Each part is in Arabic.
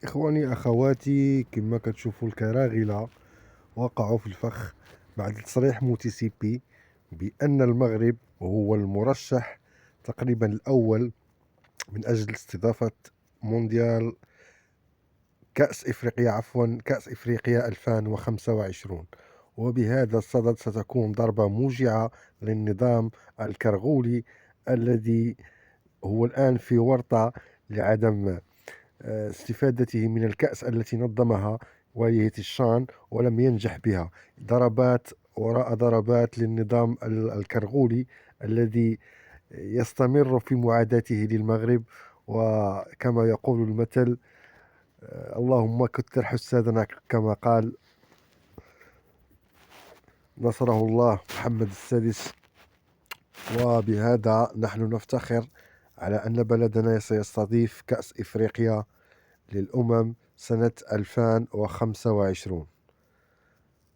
إخواني أخواتي، كما كتشوفوا الكراغلة وقعوا في الفخ بعد تصريح موتيسيبي بأن المغرب هو المرشح تقريبا الأول من أجل استضافة مونديال كأس إفريقيا 2025. وبهذا الصدد ستكون ضربة موجعة للنظام الكرغولي الذي هو الآن في ورطة لعدم استفادته من الكأس التي نظمها والية الشان ولم ينجح بها. ضربات وراء ضربات للنظام الكرغولي الذي يستمر في معاداته للمغرب، وكما يقول المثل: اللهم كثر حسادنا، كما قال نصره الله محمد السادس. وبهذا نحن نفتخر على أن بلدنا سيستضيف كأس إفريقيا للأمم سنة 2025.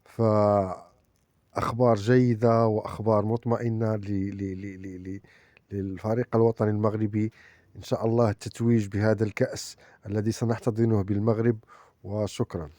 فأخبار جيدة وأخبار مطمئنة للفريق الوطني المغربي. إن شاء الله التتويج بهذا الكأس الذي سنحتضنه بالمغرب. وشكرا.